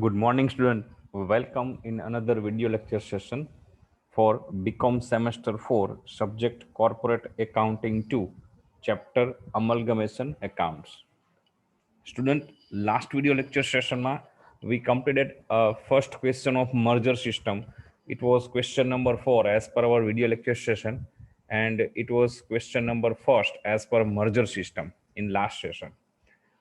Good morning, student. Welcome in another video lecture session for BCom Semester 4, Subject Corporate Accounting 2, Chapter Amalgamation Accounts. Student, last video lecture session we completed first question of merger system. It was question number 4 as per our video lecture session, and it was question number first as per merger system in last session.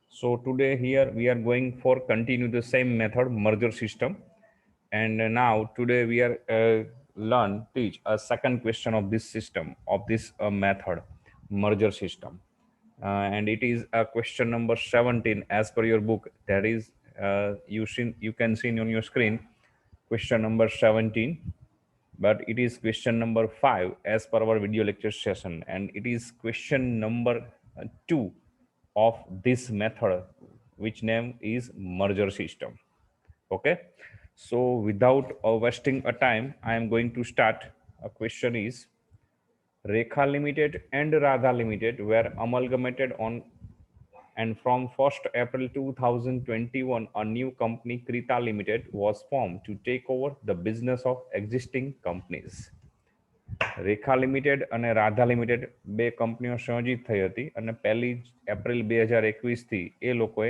So today here we are going for continue the same method merger system, and now today we are teach a second question of this system of this method merger system, and it is question number 17 as per your book. That is you can see on your screen question number 17, but it is question number 5 as per our video lecture session, and it is question number 2 of this method, which name is merger system. Okay, so without wasting a time, I am going to start. A question is, Rekha Limited and Radha Limited were amalgamated on, and from 1st April 2021, a new company, Krita Limited, was formed to take over the business of existing companies. Rekha limited અને Radha limited બે કંપનીઓ સંયોજિત થઈ હતી અને 1 April 2021 એ લોકોએ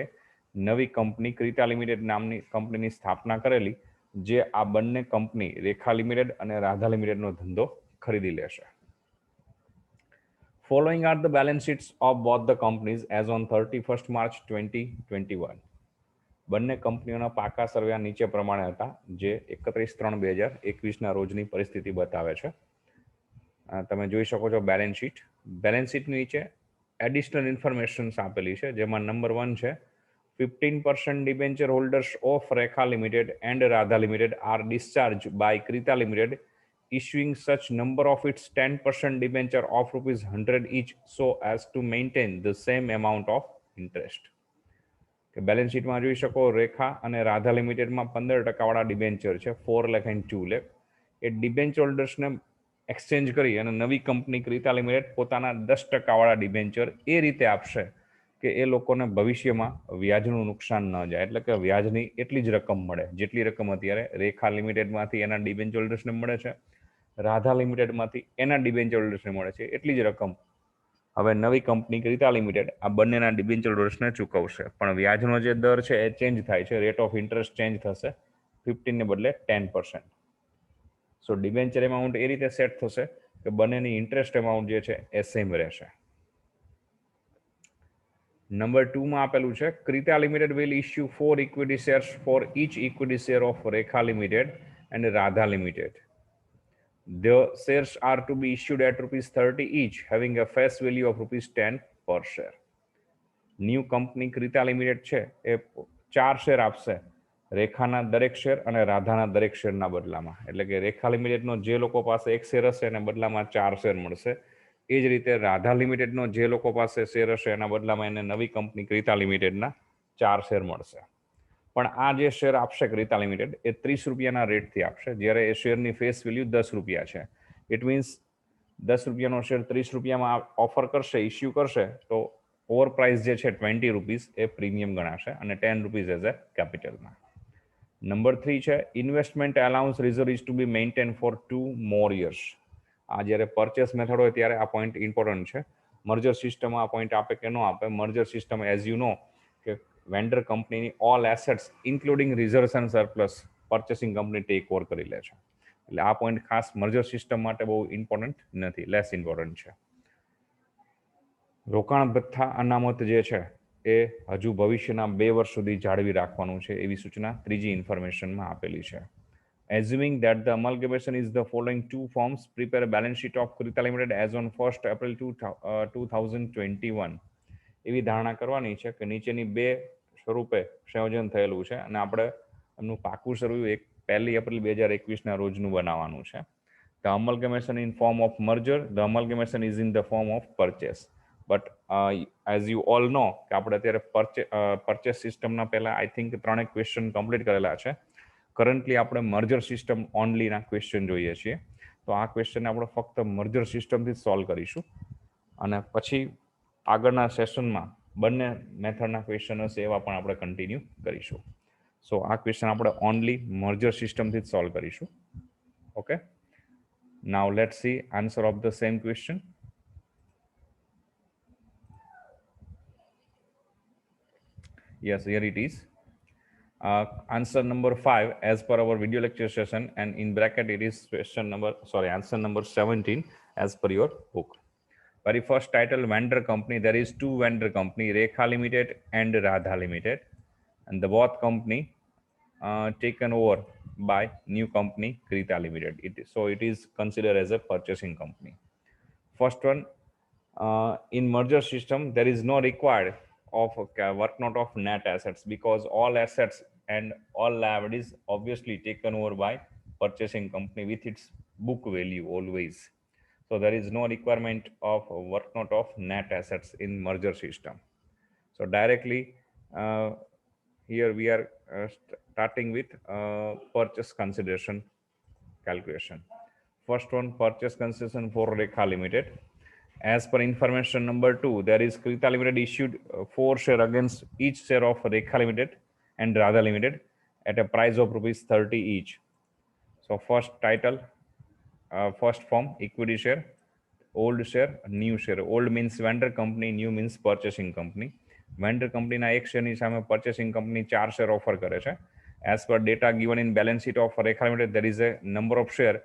નવી company ક્રિટા limited નામની કંપનીની સ્થાપના કરેલી, જે આ બંને કંપની રેખા લિમિટેડ અને રાધા લિમિટેડનો ધંધો ખરીદી લેશે. Following are the balance sheets of both the companies as on 31st March 2021. બંને કંપનીઓના પાકા સરવૈયા નીચે પ્રમાણે હતા, જે 31/3/2021ના રોજની પરિસ્થિતિ બતાવે છે. તમે જોઈ શકો છો બેલેન્સ શીટ નીચે એડિશનલ ઇન્ફોર્મેશન્સ આપેલી છે, જેમાં નંબર 1 છે 15% debenture holders of Rekha limited and Radha limited are discharge by Krita limited issuing such number of its 10% debenture of ₹100 each so as to maintain the same amount of interest. કે balance શીટમાં જોઈ શકો રેખા અને રાધા લિમિટેડમાં 15% વાળા ડિબેન્ચર છે, 4 લાખ એન્ડ 2 લાખ. એ debenture હોલ્ડર્સને exchange કરી અને નવી કંપની ક્રિતા લિમિટેડ પોતાના 10% વાળા ડિબેન્ચર એ રીતે આપશે કે એ લોકોને ભવિષ્યમાં વ્યાજનું નુકસાન ન જાય, એટલે કે વ્યાજની એટલી જ રકમ મળે જેટલી રકમ અત્યારે રેખા લિમિટેડમાંથી એના ડિબેન્ચર હોલ્ડર્સને મળે છે, રાધા લિમિટેડમાંથી એના ડિબેન્ચર હોલ્ડર્સને મળે છે, એટલી જ રકમ હવે નવી કંપની ક્રિતા લિમિટેડ આ બંનેના ડિબેન્ચર હોલ્ડર્સને ચૂકવશે. પણ વ્યાજનો જે દર છે એ ચેન્જ થાય છે, રેટ ઓફ ઇન્ટરેસ્ટ ચેન્જ થશે, 15 ને બદલે 10%. સો ડિબેન્ચર એમાઉન્ટ એ રીતે સેટ થશે કે બંનેની ઇન્ટરેસ્ટ એમાઉન્ટ જે છે એ સેમ રહેશે. નંબર 2 માં આપેલું છે Krita limited will issue 4 equity shares for each equity share of Rekha limited and Radha limited. The shares are to be issued at ₹30 each, having a face value of ₹10 per share. New company Krita limited છે એ 4 share આપશે, રેખાના દરેક share અને રાધાના દરેક શેરના બદલામાં. એટલે કે રેખા લિમિટેડનો જે લોકો પાસે 1 શેર હશે એને બદલામાં 4 શેર મળશે. એ જ રીતે રાધા લિમિટેડનો જે લોકો પાસે શેર હશે એના બદલામાં એને નવી કંપની ક્રિતા લિમિટેડના 4 શેર મળશે. પણ આ જે શેર આપશે ક્રિતા લિમિટેડ એ 30 રૂપિયાના રેટથી આપશે, જ્યારે એ શેરની ફેસ વેલ્યુ 10 રૂપિયા છે. ઇટ મીન્સ 10 રૂપિયાનો શેર 30 રૂપિયામાં ઓફર કરશે, ઇસ્યુ કરશે, તો ઓવર પ્રાઇસ જે છે 20 રૂપીસ એ પ્રીમિયમ ગણાશે અને 10 રૂપીસ એઝ એ કેપિટલમાં. નંબર 3 છે investment allowance reserve is to be maintain for 2 more years. આ જ્યારે પરચેસ મેથડ હોય ત્યારે આ પોઈન્ટ ઇમ્પોર્ટન્ટ છે. મર્જર સિસ્ટમ આ પોઈન્ટ આપે કે ન આપે. મર્જર સિસ્ટમ એઝ યુ નો કે વેન્ડર કંપનીની all assets including reserves and surplus purchasing company take over કરી લે છે. એટલે આ પોઈન્ટ ખાસ મર્જર સિસ્ટમ માટે બહુ ઇમ્પોર્ટન્ટ નથી, લેસ ઇમ્પોર્ટન્ટ છે. રોકાણ ભથ્થા અનામત જે છે એ હજુ ભવિષ્યના 2 વર્ષ સુધી જાળવી રાખવાનું છે, એવી સૂચના ત્રીજી ઇન્ફોર્મેશનમાં આપેલી છે. Assuming that the amalgamation is the following two forms, prepare a balance sheet of Krita Limited as on 1st April 2021. એવી ધારણા કરવાની છે કે નીચેની 2 સ્વરૂપે સંયોજન થયેલું છે અને આપણે એમનું પાકું સ્વરૂપ 1 એપ્રિલ 2021ના રોજનું બનાવવાનું છે. The amalgamation in form of merger, the amalgamation is in the form of purchase. But as you all know કે આપણે અત્યારે પરચેસ સિસ્ટમના પહેલા આઈ થિંક 3 ક્વેશ્ચન કમ્પ્લીટ કરેલા છે. કરન્ટલી આપણે મર્જર સિસ્ટમ ઓનલીના ક્વેશ્ચન જોઈએ છીએ, તો આ ક્વેશ્ચન આપણે ફક્ત મર્જર સિસ્ટમથી જ સોલ્વ કરીશું અને પછી આગળના સેશનમાં બંને મેથડના ક્વેશ્ચન હશે એવા પણ આપણે કન્ટિન્યુ કરીશું. સો આ ક્વેશ્ચન આપણે ઓનલી મર્જર સિસ્ટમથી જ સોલ્વ કરીશું. Okay, now let's see answer of the same question. Yes, here it is. Answer number 5 as per our video lecture session, and in bracket it is answer number 17 as per your book. Very first title, vendor company. There is two vendor company, Rekha Limited and Radha Limited, and the both company taken over by new company Krita Limited. So it is considered as a purchasing company. First one, in merger system there is no required of work note of net assets, because all assets and all liabilities obviously taken over by purchasing company with its book value always. So there is no requirement of work note of net assets in merger system. So directly here we are starting with purchase consideration calculation. First one, purchase consideration for Rekha Limited. As per information number 2, there is Krita Limited issued 4 share against each share of Rekha Limited and Radha Limited at a price of rupees 30 each. So first title, first form, equity share, old share, new share. Old means vendor company, new means purchasing company. Vendor company ના એક શેરની સામે purchasing company 4 share offer કરે છે. As per data given in balance sheet of Rekha Limited, there is a number of share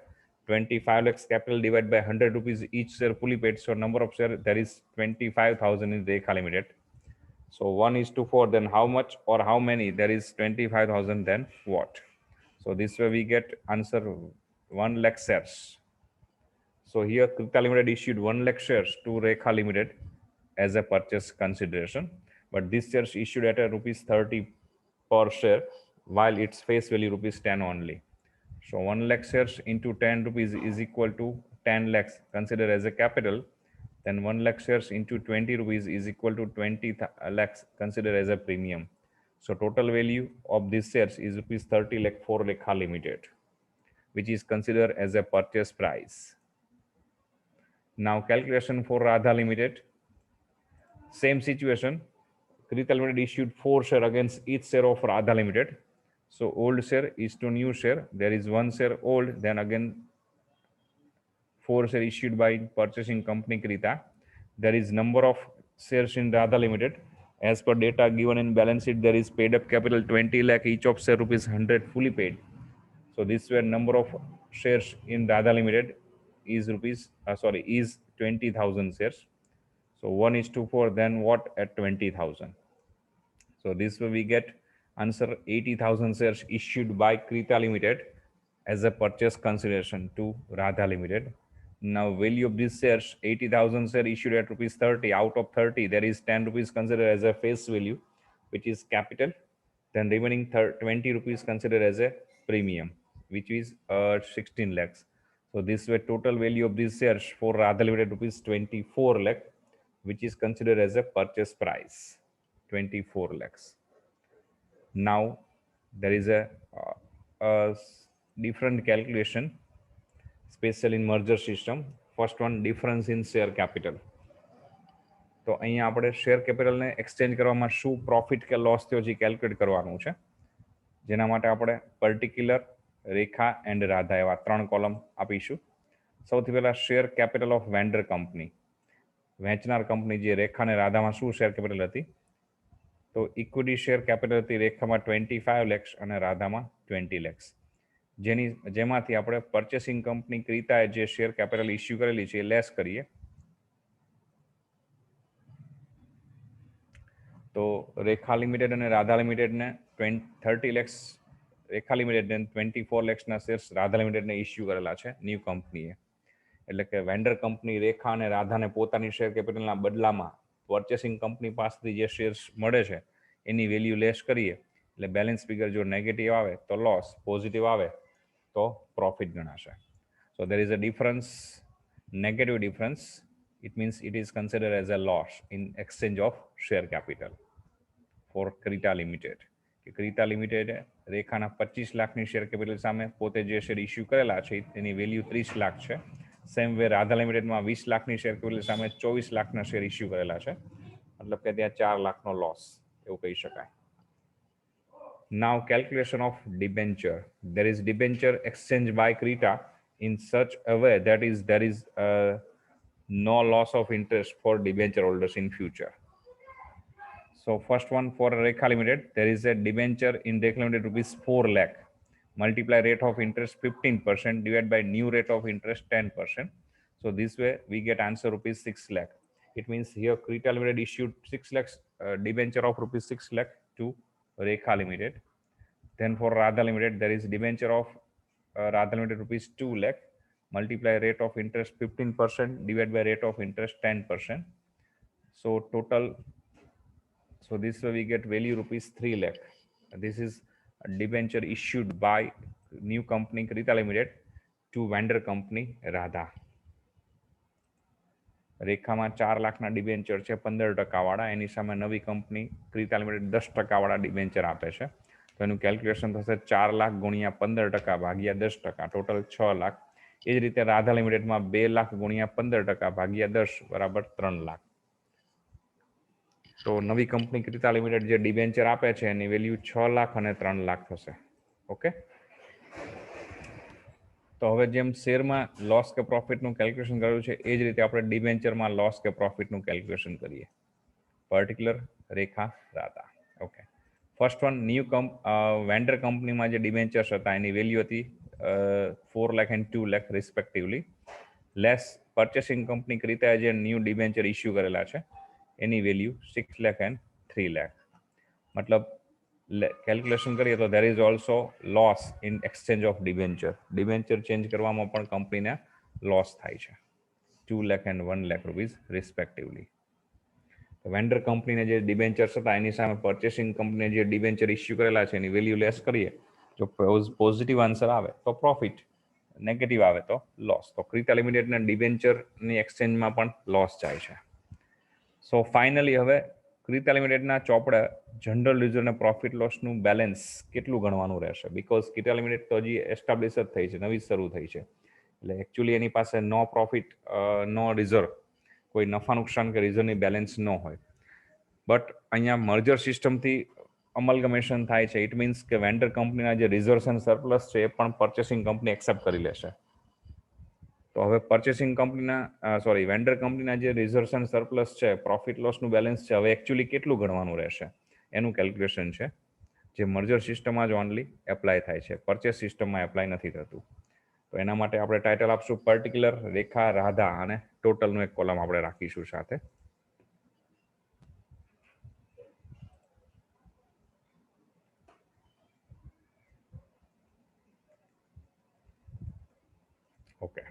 25 lakhs capital divided by 100 rupees each share fully paid. So number of share there is 25,000 in Rekha Limited. So 1:4, then how much or how many? There is 25,000, then what? So this way we get answer 1 lakh shares. So here Krita Limited issued 1 lakh shares to Rekha Limited as a purchase consideration, but these shares issued at a rupees 30 per share, while its face value rupees 10 only. So 1 lakh shares into 10 rupees is equal to 10 lakhs considered as a capital. Then 1 lakh shares into 20 rupees is equal to 20 lakhs considered as a premium. So total value of these shares is rupees 30 lakh for Rekha Limited, which is considered as a purchase price. Now calculation for Radha Limited. Same situation. Krita Limited issued 4 share against each share of Radha Limited. So old share is to new share. There is 1 share old, then again 4 share issued by purchasing company Krita. There is number of shares in Radha Limited. As per data given in balance sheet, there is paid up capital 20 lakh, each of share rupees 100 fully paid. So this were number of shares in Radha Limited is is 20,000 shares. So 1:4, then what at 20,000? So this way we get answer 80,000 shares issued by Krita Limited as a purchase consideration to Radha Limited. Now value of these shares, 80,000 shares issued at rupees 30. Out of 30, there is 10 rupees considered as a face value, which is capital. Then remaining 20 rupees considered as a premium, which is 16 lakhs. So this way total value of these shares for Radha Limited rupees 24 lakh, which is considered as a purchase price, 24 lakhs. Now there is a different calculation special in merger system. First one, difference in share capital. તો અહીંયા આપણે share કેપિટલને exchange કરવામાં શું profit કે loss થયો છે calculate કરવાનું છે, જેના માટે આપણે પર્ટિક્યુલર, રેખા એન્ડ રાધા એવા 3 કોલમ આપીશું. સૌથી પહેલા share capital of vendor company. વેચનાર કંપની જે રેખા અને રાધામાં શું શેર કેપિટલ હતી, તો ઇક્વિટી શેર કેપિટલ હતી રેખામાં 25 lakhs અને રાધામાં 20 lakhs, જેમાંથી આપણે પર્ચેસિંગ કંપની ક્રિતાએ જે શેર કેપિટલ ઇસ્યુ કરેલી છે એ લેસ કરીએ. તો રેખા લિમિટેડ અને રાધા લિમિટેડને 30 lakhs રેખા લિમિટેડને 24 lakhsના શેર્સ રાધા લિમિટેડને ઇસ્યુ કરેલા છે ન્યૂ કંપનીએ. એટલે કે વેન્ડર કંપની રેખા અને રાધાને પોતાની શેર કેપિટલના બદલામાં પર્ચેસિંગ કંપની પાસેથી જે શેર્સ મળે છે એની વેલ્યુ લેસ કરીએ, એટલે બેલેન્સ ફિગર જો નેગેટિવ આવે તો લોસ, પોઝિટિવ આવે તો પ્રોફિટ ગણાશે. So there is a difference, negative difference. It means it is considered as a loss in exchange of share capital for Krita Limited. કે ક્રિતા લિમિટેડે રેખાના 25 લાખની શેર કેપિટલ સામે પોતે જે શેર ઇસ્યુ કરેલા છે એની વેલ્યુ 30 લાખ છે. સેમ વે રાધા લિમિટેડમાં 20 લાખની શેર કેપિટલ સામે 24 લાખના શેર ઇસ્યુ કરેલા છે, મતલબ કે ત્યાં 4 લાખનો લોસ એવું કહી શકાય. Now calculation of debenture. There is debenture exchange by Creta in such a way that is there is no loss of interest for debenture holders in future. So first one for Rekha Limited, there is a debenture in Rekha Limited rupees 4 lakh. Multiply rate of interest 15% divided by new rate of interest 10%. So this way we get answer rupees 6 lakh. It means here Creta Limited issued 6 lakhs debenture of rupees 6 lakh to Rekha Limited. Then for Radha Limited, there is debenture of Radha Limited rupees 2 lakh. Multiply rate of interest 15% divided by rate of interest 10%. So total, so this way we get value rupees 3 lakh. This is a debenture issued by new company Creta Limited to vendor company Radha. રેખામાં 4 લાખના debenture છે 15% વાળા, એની સામે નવી company Krita limited 10% વાળા debenture આપે છે. તો એનું કેલ્ક્યુલેશન થશે 4 લાખ ગુણ્યા 15% ભાગ્યા 10%, ટોટલ 6 લાખ. એ જ રીતે રાધા લિમિટેડમાં 2 લાખ ગુણ્યા 15% ભાગ્યા 10 બરાબર 3 લાખ. તો નવી કંપની ક્રિતા લિમિટેડ જે ડિબેન્ચર આપે છે એની વેલ્યુ 6 લાખ અને 3 લાખ થશે. ઓકે, તો હવે જેમ શેરમાં લોસ કે પ્રોફિટનું કેલ્ક્યુલેશન કર્યું છે એ જ રીતે આપણે ડિબેન્ચરમાં લોસ કે પ્રોફિટનું કેલ્ક્યુલેશન કરીએ. Particular Rekha Radha. Okay, first one new vendor કંપનીમાં જે ડિબેન્ચર્સ હતા એની વેલ્યુ હતી 4 lakh and 2 lakh respectively, less purchasing company ક્રિતાએ જે ન્યૂ ડિબેન્ચર ઇસ્યુ કરેલા છે એની વેલ્યુ 6 લાખ એન્ડ 3 લાખ. મતલબ કેલ્ક્યુલેશન કરીએ તો there is also loss in exchange of debenture. Debenture change કરવામાં પણ કંપનીને લોસ થાય છે 2 lakh and 1 lakh rupees respectively. Vendor કંપનીને જે ડિબેન્ચર્સ હતા એની સામે પર્ચેસિંગ કંપનીએ જે ડિબેન્ચર ઇસ્યુ કરેલા છે એની વેલ્યુ લેસ કરીએ, જો પોઝિટિવ આન્સર આવે તો પ્રોફિટ, નેગેટિવ આવે તો લોસ. તો ક્રિતા લિમિટેડના ડિબેન્ચરની એક્સચેન્જમાં પણ લોસ જાય છે. સો ફાઇનલી હવે ક્રિતા લિમિટેડના ચોપડે જનરલ યુઝરને પ્રોફિટ લોસનું બેલેન્સ કેટલું ગણવાનું રહેશે, બિકોઝ ક્રિતા લિમિટેડ તો હજી એસ્ટાબ્લિશ જ થઈ છે, નવી શરૂ થઈ છે, એટલે એકચ્યુઅલી એની પાસે નો પ્રોફિટ નો રિઝર્વ, કોઈ નફા નુકસાન કે રિઝર્વની બેલેન્સ ન હોય. બટ અહીંયા મર્જર સિસ્ટમથી અમલગમેશન થાય છે. ઇટ મીન્સ કે વેન્ડર કંપનીના જે રિઝર્વ્સ એન્ડ સરપ્લસ છે એ પણ પર્ચેસિંગ કંપની એક્સેપ્ટ કરી લેશે. તો હવે પર્ચેસિંગ કંપનીના વેન્ડર કંપનીના જે રિઝર્વ્સ એન્ડ સરપ્લસ છે, પ્રોફિટ લોસનું બેલેન્સ છે, હવે એકચ્યુઅલી કેટલું ગણવાનું રહેશે એનું કેલ્ક્યુલેશન છે, જે મર્જર સિસ્ટમમાં જ ઓનલી એપ્લાય થાય છે, પરચેસ સિસ્ટમમાં એપ્લાય નથી થતું. તો એના માટે આપણે ટાઇટલ આપશું પર્ટિક્યુલર રેખા રાધા અને ટોટલનું એક કોલમ આપણે રાખીશું સાથે. Okay,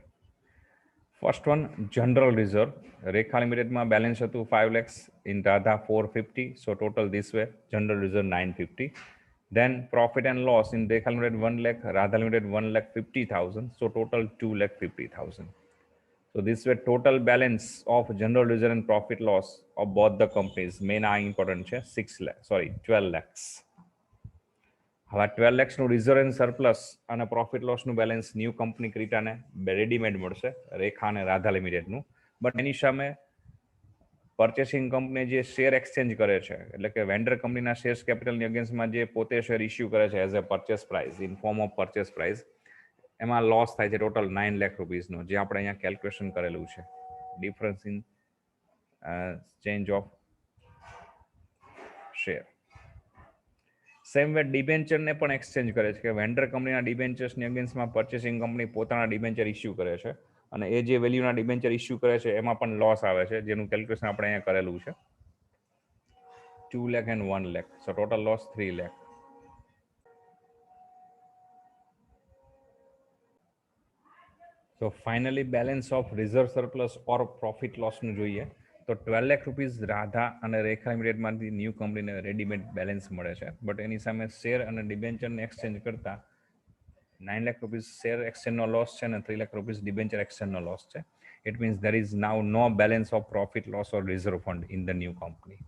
first one general reserve. Rekha લિમિટેડમાં બેલેન્સ હતું 5 lakhs, in Radha 450, so total this way general reserve 950. Then profit and loss in Rekha Limited 1 lakh, Radha Limited 1,50,000, so total 2,50,000. So this way total balance of general reserve and profit loss of both the companies main are important છે 12 lakhs. હવે 12 lakhsનું reserve and surplus અને profit લોસનું બેલેન્સ new company ક્રિટાને readymade મળશે, રેખા અને રાધા લિમિટેડનું. બટ એની સામે પર્ચેસિંગ કંપની જે શેર એક્સચેન્જ કરે છે, એટલે કે વેન્ડર કંપનીના શેર્સ કેપિટલની અગેન્સ્ટમાં જે પોતે શેર ઇસ્યુ કરે છે as a purchase price in form of purchase price, એમાં લોસ થાય છે ટોટલ 9 લાખ રૂપીસનો, જે આપણે અહીંયા કેલ્ક્યુલેશન કરેલું છે. Difference in change of share. Same way ડિબેન્ચરને પણ એક્સચેન્જ કરે છે, કે વેન્ડર કંપનીના ડિબેન્ચર્સની અગેન્સ્ટમાં પર્ચેસિંગ કંપની પોતાના ડિબેન્ચર ઇસ્યુ કરે છે, અને એ જે વેલ્યુના ડિબેન્ચર ઇસ્યુ કરે છે એમાં પણ લોસ આવે છે, જેનું કેલ્ક્યુલેશન આપણે અહીંયા કરેલું છે 2 lakh and 1 lakh, so total loss 3 lakh. તો finally balance of reserve surplus or profit લોસનું જોઈએ તો 12 લાખ રૂપીઝ રાધા અને રેખા લિમિટેડમાંથી ન્યૂ કંપનીને રેડીમેડ બેલેન્સ મળે છે. બટ એની સામે શેર અને ડિબેન્ચરને એક્સચેન્જ કરતા 9 લાખ રૂપીઝ શેર એક્સચેન્જનો લોસ છે અને 3 લાખ રૂપીઝ ડિબેન્ચર એક્સચેન્જનો લોસ છે. It means there is now no balance of profit loss or reserve fund in the new company.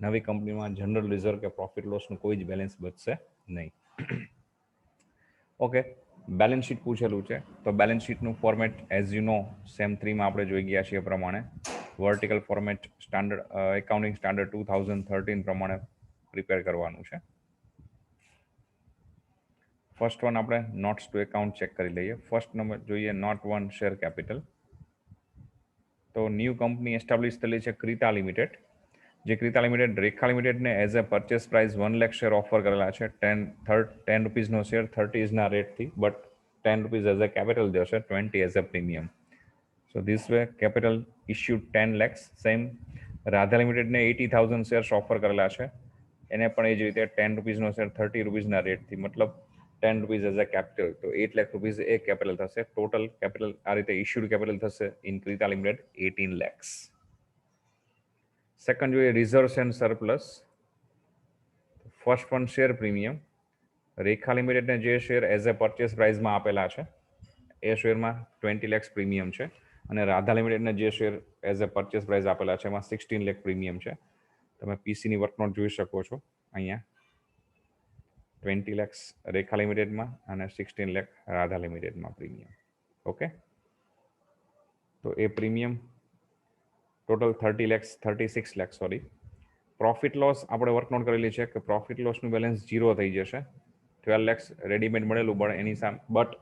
નવી કંપનીમાં જનરલ રિઝર્વ કે પ્રોફિટ લોસનું કોઈ જ બેલેન્સ બચશે નહીં. ઓકે, બેલેન્સ શીટ પૂછેલું છે, તો બેલેન્સ શીટનું format as you know same 3માં આપણે જોઈ ગયા છીએ પ્રમાણે vertical format standard accounting standard 2013 પ્રમાણે પ્રિપેર કરવાનું છે. ફર્સ્ટ વન આપણે નોટ્સ ટુ એકાઉન્ટ ચેક કરી લઈએ. ફર્સ્ટ નંબર જોઈએ નોટ 1 શેર કેપિટલ. તો ન્યૂ કંપની એસ્ટાબ્લિશ થયેલી છે ક્રિતા લિમિટેડ. જે ક્રિતા લિમિટેડ રેખા લિમિટેડને as a purchase price 1 lakh share offer કરેલા છે 10 રૂપીઝનો શેર 30 ઇઝના રેટથી, but 10 rupees as a capital જશે, 20 as a premium. So this way capital issued 10 lakhs. Same Radha લિમિટેડને 80,000 શેર્સ ઓફર કરેલા છે, એને પણ એ જ રીતે 10 રૂપીઝનો શેર 30 રૂપીઝના રેટથી, મતલબ 10 રૂપીઝ એઝ અ કેપિટલ, તો 8 લાખ રૂપીઝ એ કેપિટલ થશે. ટોટલ કેપિટલ આ રીતે ઇશ્યુડ કેપિટલ થશે in Krita limited 18 lakhs. Second જોઈએ reserves and surplus. First one share premium. Rekha લિમિટેડને જે શેર એઝ અ પરચેસ પ્રાઇસમાં આપેલા છે એ શેરમાં 20 lakhs પ્રીમિયમ છે, અને રાધા લિમિટેડને જે share as a purchase price આપેલા છે એમાં 16 લાખ પ્રીમિયમ છે. તમે પીસીની વર્કનોટ જોઈ શકો છો અહીંયા. 20 lakhs રેખા લિમિટેડમાં અને 16 લાખ રાધા લિમિટેડમાં પ્રીમિયમ. ઓકે, તો એ premium total 30 lakhs 36 lakh sorry. Profit loss આપણે વર્કનોટ કરેલી છે કે પ્રોફિટ લોસનું બેલેન્સ 0 થઈ જશે. 12 lakhs રેડીમેડ મળેલું,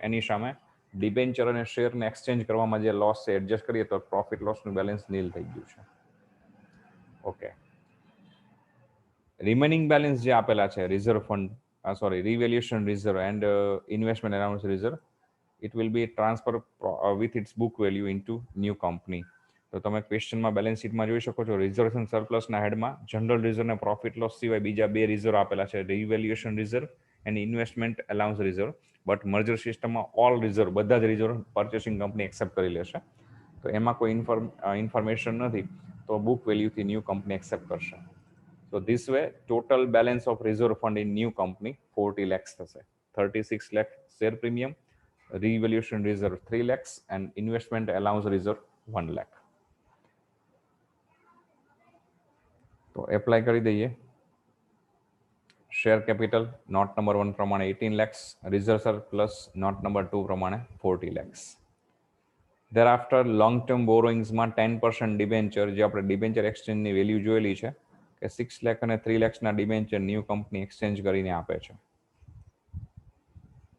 એની સામે ડિબેન્ચર અને શેરને એક્સચેન્જ કરવામાં જે લોસ છે એડજસ્ટ કરીએ તો પ્રોફિટ લોસનું બેલેન્સ નીલ થઈ ગયું છે. ઓકે, રિમેનિંગ બેલેન્સ જે આપેલા છે reserve fund revaluation reserve and investment allowance reserve, it will be transfer with its book value into new company. તો તમે ક્વેશ્ચનમાં બેલેન્સ શીટમાં જોઈ શકો છો રિઝર્વ એન્ડ સરપ્લસના હેડમાં જનરલ રિઝર્વ અને પ્રોફિટ લોસ સિવાય બીજા બે રિઝર્વ આપેલા છે, રિવેલ્યુએશન reserve and investment allowance reserve. But merger સિસ્ટમમાં ઓલ રિઝર્વ, બધા જ રિઝર્વ પર્ચેસિંગ કંપની એક્સેપ્ટ કરી લેશે. તો એમાં કોઈ ઇન્ફોર્મેશન નથી, તો બુક વેલ્યુથી ન્યૂ કંપની એક્સેપ્ટ કરશે. So this way total balance of reserve fund in new company 40 lakhs થશે. 36 lakh share premium, revaluation reserve 3 lakhs and investment allowance reserve 1 lakh. તો એપ્લાય કરી દઈએ. શેર કેપિટલ નોટ નંબર 1 પ્રમાણે 18 lakhs, reserve surplus note number 2 પ્રમાણે 40 lakhs. thereafter long term બોરોઈંગ્સમાં 10% debenture, જે આપણે debenture એક્સચેન્જની value જોયેલી છે કે 6 લાખ અને 3 લાખના ડિબેન્ચર ન્યૂ કંપની એક્સચેન્જ કરીને આપે છે,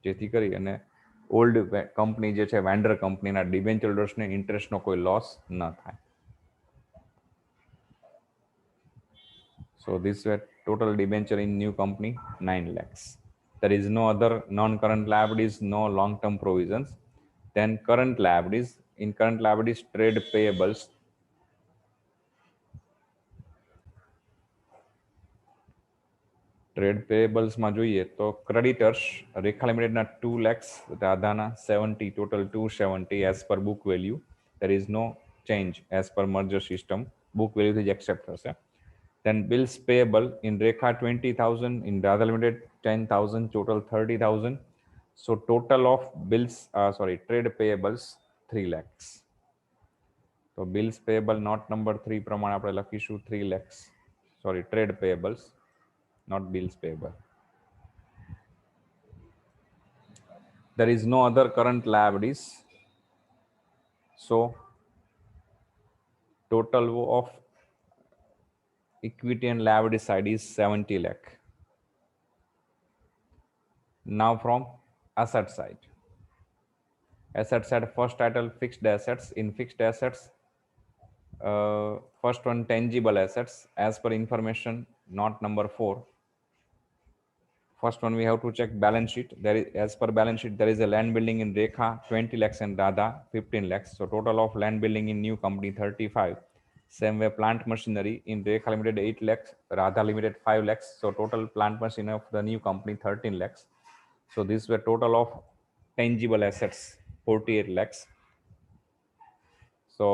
જેથી કરી અને ઓલ્ડ કંપની જે છે વેન્ડર કંપનીના ડિબેન્ચર હોલ્ડર્સને ઇન્ટરેસ્ટનો કોઈ લોસ ન થાય. So this way total debenture in new company 9 lakhs. There is no other non-current liabilities, no long-term provisions. Then current liabilities, in current liabilities trade payables. Trade પેયેબલ્સમાં જોઈએ તો creditors Rekha લિમિટેડના 2 lakhs, રાધાના 70, total 270 as per book value. There is no change as per merger system, book વેલ્યુથી જ accept થશે. Then bills payable in Rekha 20,000, in Radha Limited 10,000, total 30,000. So total of bills, trade payables 3 lakhs. So bills payable not number 3 પ્રમાણે આપણે લખીશું 3 lakhs. Sorry, trade payables, not bills payable. There is no other current liabilities. So total of equity and liability side is 70 lakh. Now from asset side. Asset side, first title fixed assets. In fixed assets, first one tangible assets as per information not number 4. First one we have to check balance sheet. There is, as per balance sheet, there is a land building in Rekha 20 lakhs and Radha 15 lakhs. So total of land building in new company 35. Same way plant machinery in Rekha Limited 8 lakhs, Radha Limited 5 lakhs. So total plant machinery of the new company 13 lakhs. So this were total of tangible assets 48 lakhs. So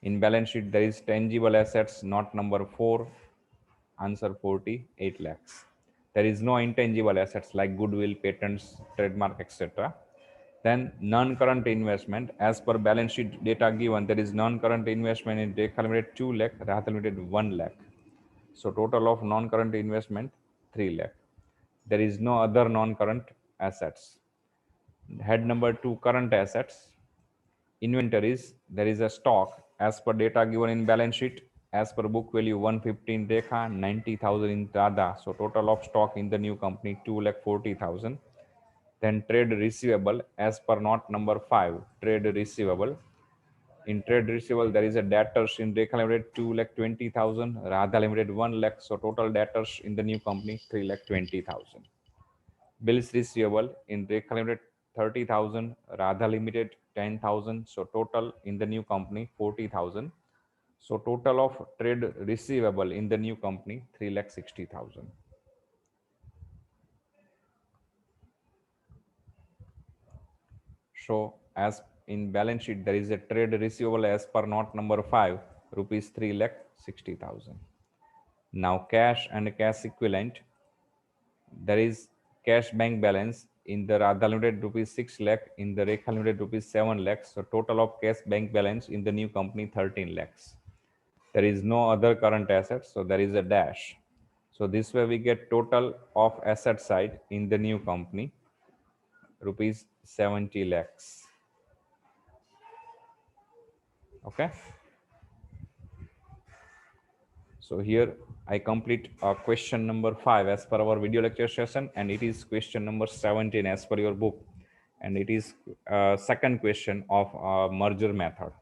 in balance sheet there is tangible assets not number 4, answer 48 lakhs. There is no intangible assets like goodwill, patents, trademark, etc. Then non-current investment, as per balance sheet data given, there is non-current investment in Rekha Limited 2 lakh, Radha Limited 1 lakh. So total of non-current investment 3 lakh. There is no other non-current assets. Head number 2, current assets. Inventories, there is a stock as per data given in balance sheet, as per book value 115 Rekha, 90,000 in Radha. So total of stock in the new company 2,40,000. Then trade receivable as per note number 5, trade receivable. In trade receivable, there is a debtors in Rekha Limited 2,20,000, Radha Limited 1 lakh. So total debtors in the new company 3,20,000. Bills receivable in Rekha Limited 30,000, Radha Limited 10,000. So total in the new company 40,000. So total of trade receivable in the new company 3,60,000. So as in balance sheet, there is a trade receivable as per note number 5, rupees 3,60,000. Now cash and cash equivalent, there is cash bank balance in the Radha Limited rupees 6 lakh, in the Rekha Limited rupees 7 lakhs. So total of cash bank balance in the new company 13 lakhs. There is no other current assets, so there is a dash. So this way we get total of asset side in the new company rupees 70 lakhs. Okay. So here I complete question number 5 as per our video lecture session, and it is question number 17 as per your book, and it is second question of merger method.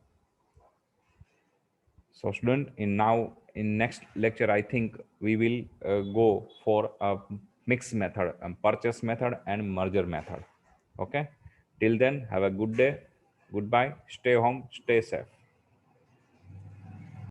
So student, in next lecture, I think we will go for a mixed method, purchase method and merger method. Okay. Till then, have a good day. Goodbye. Stay home. Stay safe.